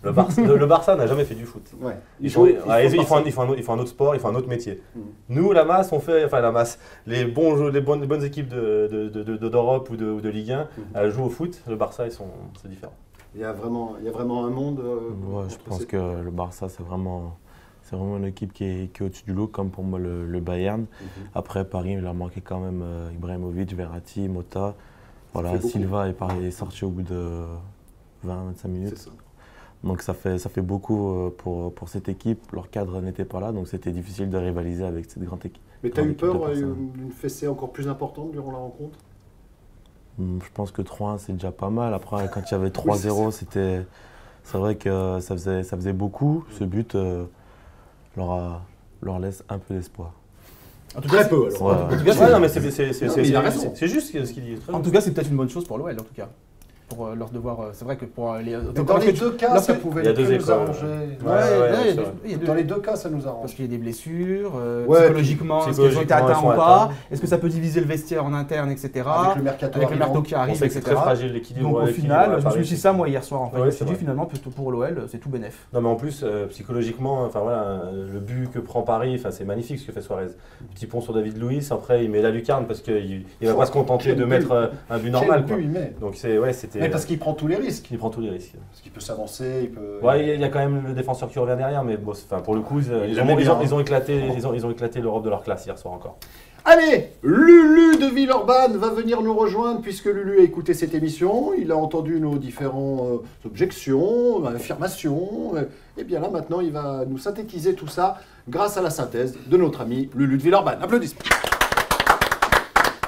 Le Barça n'a jamais fait du foot. Ouais. Ils font un autre sport, ils font un autre métier. Nous, la masse, les bonnes équipes d'Europe ou de Ligue 1, elles jouent au foot. Le Barça, c'est différent. Il y a vraiment un monde. Je pense que le Barça, c'est vraiment une équipe qui est au-dessus du lot, comme pour moi le Bayern. Après, Paris, il a manqué quand même Ibrahimovic, Verratti, Mota. Voilà, Silva est sorti au bout de 20-25 minutes. C'est ça. Donc ça fait beaucoup pour cette équipe. Leur cadre n'était pas là, donc c'était difficile de rivaliser avec cette grande équipe. Mais tu as eu peur d'une fessée encore plus importante durant la rencontre? Je pense que 3-1, c'est déjà pas mal. Après, quand il y avait 3-0, c'est vrai que ça faisait beaucoup. Ce but leur laisse un peu d'espoir. Très peu alors. Ouais. C'est juste ce qu'il dit. En tout cas, c'est peut-être une bonne chose pour l'OL, en tout cas. pour leur devoir. C'est vrai que pour les. Dans les deux cas, ça pouvait Il y a deux nous écoles. arranger. Dans les deux cas, ça nous arrange. Parce qu'il y a des blessures, Ouais, psychologiquement, est-ce qu'ils ont été psychologiquement, atteints ils ou sont pas? atteints. Est-ce que ça peut diviser le vestiaire en interne, etc. Avec le mercato Avec le mercato qui On arrive, sait que c'est etc. très fragile l'équilibre. Donc au l'équilibre final, à je me Paris. suis dit ça moi hier soir en fait. Ouais, Je me suis c'est dit vrai. finalement pour l'OL, c'est tout bénef. Non mais en plus psychologiquement, enfin voilà, le but que prend Paris, enfin c'est magnifique ce que fait Suarez. Petit pont sur David Luiz, après il met la lucarne parce qu'il va pas se contenter de mettre un but normal. Quel but il met. Donc c'était. Mais parce qu'il prend tous les risques. il prend tous les risques. Parce qu'il peut s'avancer, il peut. Ouais, il y a quand même le défenseur qui revient derrière, mais bon, enfin pour le coup, ils ont éclaté l'Europe de leur classe hier soir encore. Allez, Lulu de Villeurbanne va venir nous rejoindre puisque Lulu a écouté cette émission, il a entendu nos différentes objections, affirmations, et bien là maintenant il va nous synthétiser tout ça grâce à la synthèse de notre ami Lulu de Villeurbanne. Applaudissements.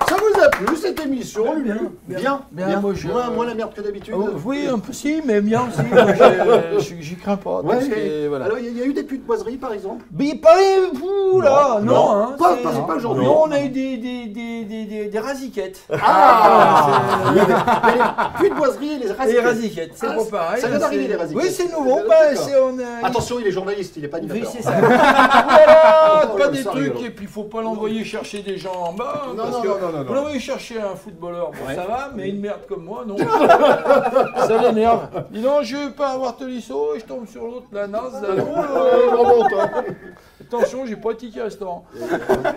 Ça vous a plu cette émission, Lulu? Bien. Moins la merde que d'habitude. Oui, un peu si, mais bien aussi. J'y crains pas. Ouais, parce que, voilà. Alors il y a eu des putes-boiseries par exemple? Mais pas vous là, non, hein, pas aujourd'hui. Non, on a eu des rasiquettes. Ah, il y a les putes-boiseries et les Les rasiquettes. rasiquettes, c'est pas pareil. Ça vient d'arriver les rasiquettes. Oui, c'est nouveau. D'accord. Attention, il est journaliste, il n'est pas Oui, animateur. c'est ça. Voilà, Oh, pas des ça trucs, rigolo. et puis il faut pas l'envoyer chercher des gens en bas. Non, parce non, que non, non, non. vous l'envoyez chercher un footballeur, bon, Ouais. ça va, mais une merde comme moi, non. Ça l'énerve. Dis donc, je veux pas avoir Tolisso et je tombe sur l'autre, la naze. Là. Remonte, hein. Attention, j'ai pas de ticket restaurant.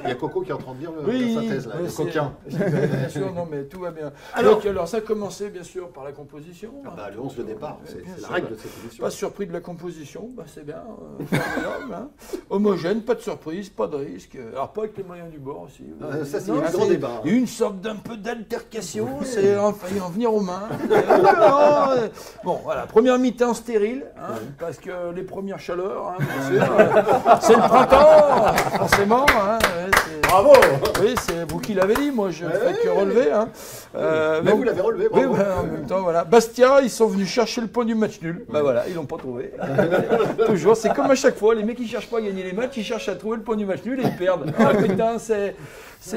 Il y a Coco qui est en train de dire Oui, la synthèse là, ouais, le c'est- coquin. Bien sûr, non, mais tout va bien. Alors- Alors ça a commencé bien sûr par la composition. Ah bah, le 11 de départ, c'est Bien la sûr. règle de cette émission. Pas surpris de la composition, bah c'est bien, formidable, hein. Homogène, pas de surprise, pas de risque. Alors pas avec les moyens du bord aussi. Ça, c'est Non, un grand débat. Il y a eu une sorte d'un peu d'altercation, c'est failli en venir aux mains. Bon, voilà, première mi-temps stérile, hein, parce que les premières chaleurs, hein, bien sûr, c'est le printemps, forcément. Hein, ouais, Bravo. oui, c'est vous qui l'avez dit, moi je ne fais que relever. Hein. Mais donc- vous l'avez relevé, oui, bravo. voilà, en même temps, voilà. Bastia, ils sont venus chercher le point du match nul. Bah voilà, ils l'ont pas trouvé. Toujours, c'est comme à chaque fois, les mecs ils cherchent pas à gagner les matchs, ils cherchent à trouver le point du match nul et ils perdent. Ah putain, c'est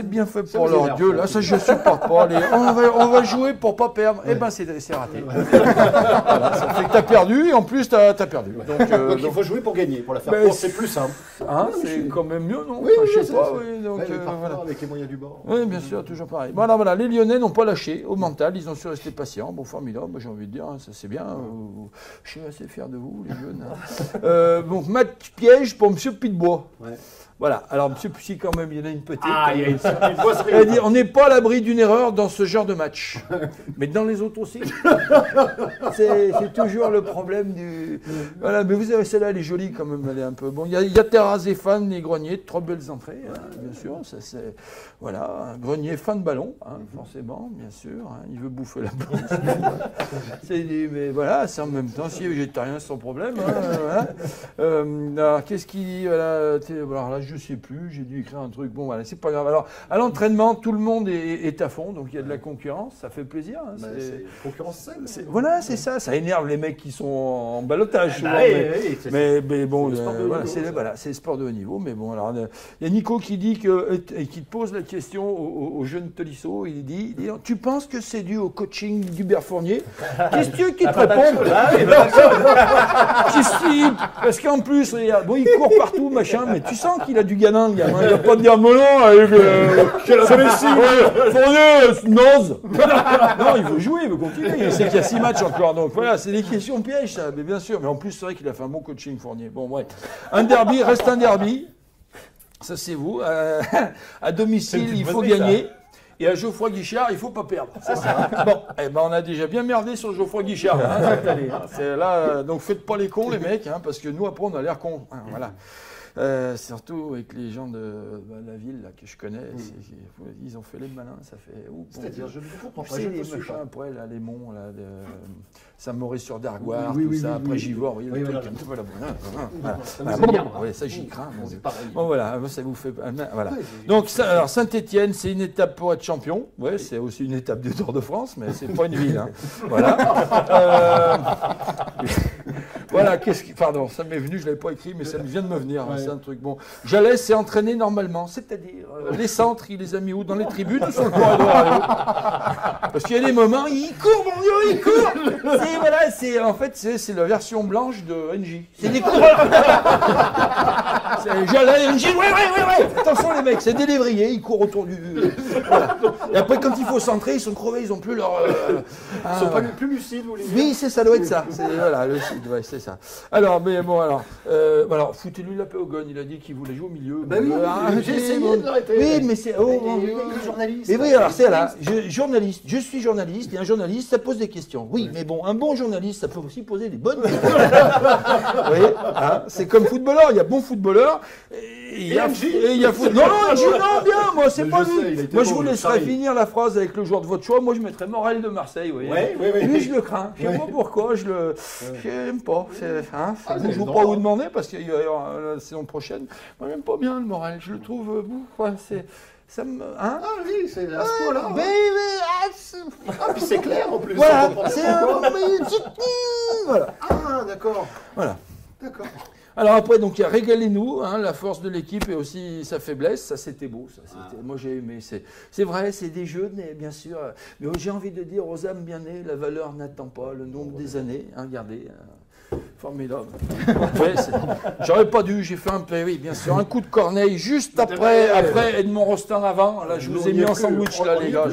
bien fait pour vous leur énerve, Dieu. ça. Là, ça je supporte pas. On va jouer pour pas perdre. Eh ben c'est raté. Voilà, ça fait que t'as perdu et en plus t'as perdu. Donc il faut jouer pour gagner, pour la faire Ben, courte, c'est plus simple. hein, c'est quand même mieux, non? Oui, Enfin, oui, je sais c'est pas, ça. oui, donc, Ouais, mais parfois, voilà. avec les moyens du bord. Oui, bien sûr, toujours pareil. Voilà, les Lyonnais n'ont pas lâché au mental, ils ont su rester patients. Bon, formidable, moi, j'ai envie de dire, hein, ça c'est bien. Je suis assez fier de vous, les jeunes. Hein. Donc, match piège pour M. Pitebois. Ouais. Voilà, alors M. Pussy, quand même, il y en a une petite. Ah, il y a une boiserie. Elle dit, on n'est pas à l'abri d'une erreur dans ce genre de match. Mais dans les autres aussi. C'est toujours le problème du... Voilà, mais vous avez celle-là, elle est jolie quand même, elle est un peu... Bon, il y a Terraz et Fan, les Greniers, de trop belles entrées, hein, bien sûr. Ça, c'est... Voilà, un Grenier fin de ballon, hein, forcément, bien sûr. Hein, il veut bouffer la pelouse. Mais voilà, c'est en même temps, si végétarien, sans problème. Hein, voilà. Alors, qu'est-ce qu'il dit voilà, alors là, je sais plus, j'ai dû écrire un truc. Bon, voilà, c'est pas grave. Alors, à l'entraînement, tout le monde est à fond, donc il y a de la concurrence, ça fait plaisir. Hein, Bah, c'est concurrence saine. voilà, c'est ça. Ça énerve les mecs qui sont en ballottage. souvent, mais bon, c'est le sport de haut voilà, niveau, ça. c'est le sport de haut niveau. Mais bon, alors, il y a Nico qui dit et qui te pose la question au jeune Tolisso. Il dit, tu penses que c'est dû au coaching d'Hubert Fournier? Qu'est-ce que tu veux qu'il te réponde? Parce qu'en plus, regarde, bon, il court partout, machin, mais tu sens qu'il a du gamin, le gamin. Il va pas te dire, mais non, avec Fournier, nose. Non, il veut jouer, il veut continuer. Il sait qu'il y a 6 matchs encore. Donc voilà, c'est des questions pièges, ça, mais bien sûr. Mais en plus, c'est vrai qu'il a fait un bon coaching, Fournier. Bon, ouais. Un derby reste un derby. Ça, c'est vous. À domicile, il faut gagner. Et à Geoffroy Guichard, il ne faut pas perdre. C'est ça. Bon, eh ben, on a déjà bien merdé sur Geoffroy Guichard hein, cette année. Hein. C'est là, donc faites pas les cons, les mecs, hein, parce que nous, après, on a l'air cons. Hein, voilà. Surtout avec les gens de la ville là, que je connais, ils ont fait les malins, ça fait... C'est-à-dire, je ne comprends pas. C'est Je les ne suis machins pas. après, là, les monts, là, de Saint-Maurice-sur-Dargoire, Oui, tout oui, ça, oui, après oui. Givors, oui, Oui, le voilà. truc, voilà, voilà. Ça Voilà. me fait bien. Ouais, ça, j'y crains. Bon, C'est pareil. bon, voilà, ça vous fait... Voilà. Ouais, Donc, alors Saint-Étienne, c'est une étape pour être champion. Ouais, c'est aussi une étape du Tour de France, mais c'est pas une ville. Hein. Voilà. Voilà, pardon, ça m'est venu, je ne l'avais pas écrit, mais ça vient de me venir. Ouais. C'est un truc bon. Jalès s'est entraîné normalement, c'est-à-dire les centres, il les a mis où? Dans les tribunes ou sur le corridor? Parce qu'il y a des moments, il court, mon Dieu, il court. En fait, c'est la version blanche de NJ. C'est des coureurs. Jalès, NJ, ouais. Attention les mecs, c'est des lévriers, ils courent autour du. Voilà. Et après, quand il faut centrer, ils sont crevés, ils n'ont plus leur. Ils sont pas plus lucides, vous les Oui, ça doit être ça. Voilà, lucide, ouais, c'est ça. Alors, mais bon, alors foutez-lui la paix au gun. Il a dit qu'il voulait jouer au milieu. Bah oui, j'ai essayé de l'arrêter. Oui, mais c'est. Il est journaliste. Mais oui, alors c'est là. Journaliste, je suis journaliste et un journaliste, ça pose des questions. Oui, mais bon, un bon journaliste, ça peut aussi poser des bonnes questions. Vous voyez, c'est comme footballeur. Il y a bons footballeurs. Il y a non, bien, moi, c'est pas lui. Moi, je vous laisserai finir la phrase avec le joueur de votre choix. Moi, je mettrais Morel de Marseille, vous voyez. Lui, je le crains. Je sais pas pourquoi, j'aime pas. Je ne vous pas vous demander parce qu'il y aura la saison prochaine. Moi, j'aime pas bien le Morel. Je le trouve ça me. Ah oui, c'est à ce point-là. Puis c'est clair en plus. Voilà, Voilà. Ah, d'accord. Voilà. D'accord. Alors après, donc il y a régalez-nous, la force de l'équipe et aussi sa faiblesse, ça c'était beau, moi j'ai aimé, c'est vrai, c'est des jeux, mais bien sûr, mais j'ai envie de dire aux âmes bien nées, la valeur n'attend pas le nombre des années, regardez, formidable. Ouais, j'aurais pas dû, j'ai fait oui, bien sûr, un coup de corneille juste après Edmond Rostand avant, là je vous ai mis en sandwich là les gars,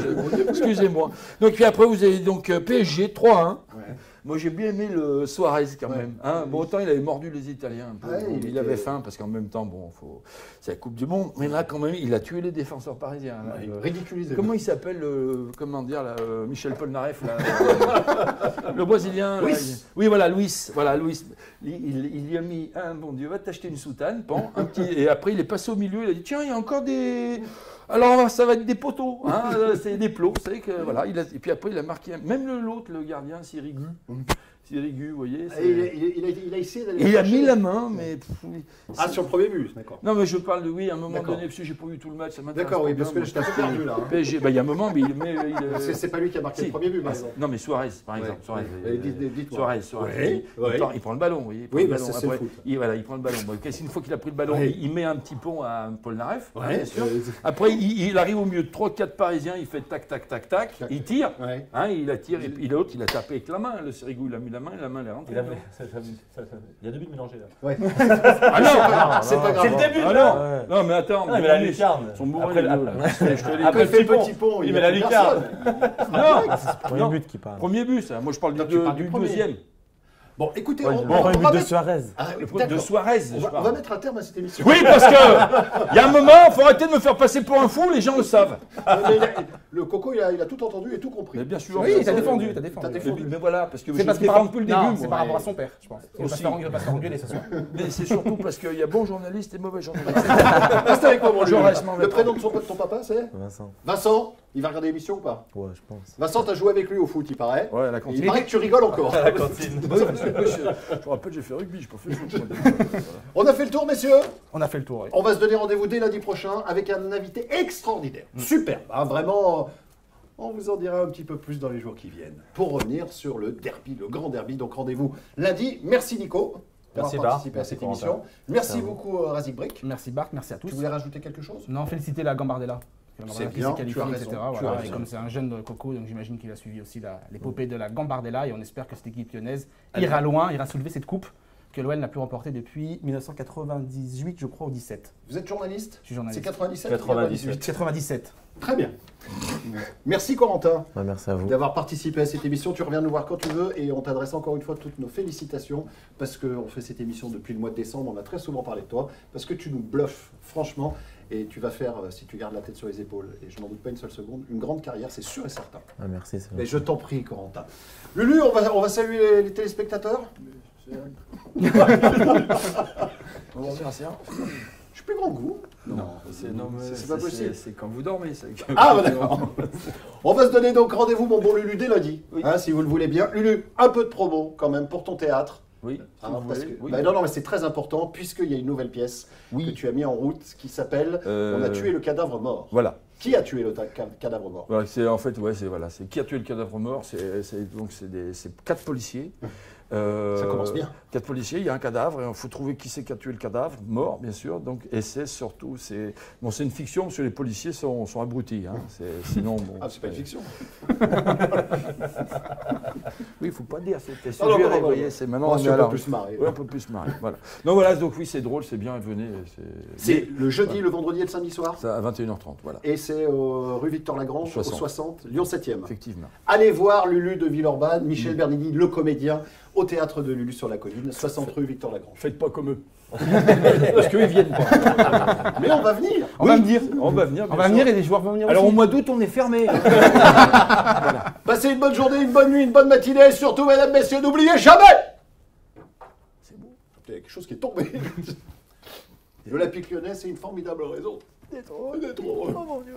excusez-moi. Donc puis après vous avez donc PSG 3-1. Moi, j'ai bien aimé le Suarez quand même. Bon, autant il avait mordu les Italiens un peu. Il avait faim parce qu'en même temps, c'est la Coupe du Monde. Mais là, quand même, il a tué les défenseurs parisiens. Là, ridiculisé. Comment il s'appelle, Michel Polnareff, le Brésilien. Luis. Oui, voilà, Luis. Voilà, Luis. Il lui a mis bon Dieu, va t'acheter une soutane, et après il est passé au milieu. Il a dit tiens, il y a encore des. Alors, ça va être des poteaux, c'est des plots. Vous savez que, voilà, et puis après, il a marqué, même l'autre, le gardien, Sirigu. Sirigu, vous voyez. Il a essayé d'aller. Il a mis la main, mais. Sur le premier but, d'accord. Non, mais je parle de, à un moment donné, parce que j'ai pas vu tout le match, ça m'intéresse. D'accord, oui, parce que je t'ai un peu perdu là. PSG, il y a un moment, mais c'est pas lui qui a marqué le premier but, par exemple. Non, mais Suarez, par exemple. Suarez. Il prend le ballon, vous voyez. Oui, c'est le foot. Il prend le ballon. Une fois qu'il a pris le ballon, il met un petit pont à Polnareff, bien sûr. Après, il arrive au milieu de 3-4 Parisiens, il fait tac, tac, tac, tac, il tire. Il attire, et puis l'autre, il a tapé avec la main. Le Sirigu, il a mis la main, et la main, elle est rentrée. Il y a 2 buts mélangés là. Ouais. C'est pas grave. C'est le début là. Non, mais attends. Mais la lucarne. Son bourré, après le petit pont, il met la lucarne. Non, c'est le premier but qui parle. Premier but, ça. Moi, je parle du deuxième. Bon, écoutez, on va but de Suarez. De Suarez. On va mettre un terme à cette émission. Oui, parce que il y a un moment, il faut arrêter de me faire passer pour un fou, les gens le savent. Le Coco, il a tout entendu et tout compris. Mais bien sûr. Oui, t'as défendu. Mais voilà, parce que c'est parce que depuis le début. C'est par rapport à son père, je pense. Il va pas se faire engueuler ce soir. Mais c'est surtout parce qu'il y a bons journalistes et mauvais journalistes. Reste avec moi, mon Je reste Le prénom de ton papa, c'est Vincent. Vincent, il va regarder l'émission ou pas? Ouais, je pense. Vincent, t'as joué avec lui au foot, il paraît. Ouais, à la cantine. Il paraît que tu rigoles encore. À la cantine. Je rappelle, j'ai fait rugby, j'ai pas fait foot. On a fait le tour, messieurs. On a fait le tour, oui. On va se donner rendez-vous dès lundi prochain avec un invité extraordinaire. Superbe, vraiment. On vous en dira un petit peu plus dans les jours qui viennent. Pour revenir sur le derby, le grand derby. Donc rendez-vous lundi. Merci Nico d'avoir participé à cette émission. Merci beaucoup Razik Brick. Merci Bart, merci à tous. Tu voulais rajouter quelque chose? Non, féliciter la Gambardella. C'est bien, tu as raison. Etc. Voilà. Et comme c'est un jeune de Coco, donc j'imagine qu'il a suivi aussi l'épopée de la Gambardella. Et on espère que cette équipe lyonnaise ira loin, ira soulever cette coupe que l'OL n'a plus remportée depuis 1998, je crois, ou 17. Vous êtes journaliste? Je suis journaliste. C'est 97 97. Très bien. Merci Corentin Merci à vous d'avoir participé à cette émission. Tu reviens nous voir quand tu veux et on t'adresse encore une fois toutes nos félicitations parce qu'on fait cette émission depuis le mois de décembre. On a très souvent parlé de toi parce que tu nous bluffes, franchement. Et tu vas faire, si tu gardes la tête sur les épaules, et je n'en doute pas une seule seconde, une grande carrière, c'est sûr et certain. Merci. Mais je t'en prie, Corentin. Lulu, on va saluer les téléspectateurs. On va remercier. Je suis plus grand goût. Non, c'est pas possible. C'est quand vous dormez, ça. Ah, bah d'accord. On va se donner donc rendez-vous, mon bon Lulu, dès lundi, oui. Si vous le voulez bien. Lulu, un peu de promo quand même pour ton théâtre. Oui, oui. Non, mais c'est très important puisqu'il y a une nouvelle pièce que tu as mis en route qui s'appelle On a tué le cadavre mort. Voilà. Qui a tué le cadavre mort? Voilà, c'est qui a tué le cadavre mort. C'est 4 policiers. Ça commence bien. 4 policiers, il y a un cadavre, et il faut trouver qui c'est qui a tué le cadavre, mort bien sûr. Donc, et c'est surtout, c'est une fiction parce que les policiers sont abrutis. Hein. Sinon, bon, Ah, c'est pas une fiction. Oui, il ne faut pas dire, c'était Ah non, suggéré, non, vous voyez, c'est maintenant On on est peut à la- plus se marrer. Ouais, on peut plus se marrer. Voilà. Donc voilà, donc oui, c'est drôle, c'est bien, venez. C'est le jeudi, le vendredi et le samedi soir. Ça, à 21h30, voilà. Et c'est rue Victor-Lagrange, au 60. 60, Lyon 7e. Effectivement. Allez voir Lulu de Villeurbanne, Michel Bernini, le comédien, au théâtre de Lulu sur la colline, 60 rue Victor-Lagrange. Faites pas comme eux. Parce qu'ils viennent pas. Mais on va venir. On va venir. On va venir. On va venir et les joueurs vont venir Alors au aussi. mois d'août, on est fermé. Passez une bonne journée, une bonne nuit, une bonne matinée, et surtout, mesdames, messieurs, n'oubliez jamais. C'est beau. Il y a quelque chose qui est tombé. L'Olympique Lyonnais, c'est une formidable raison d'être heureux. Oh mon Dieu.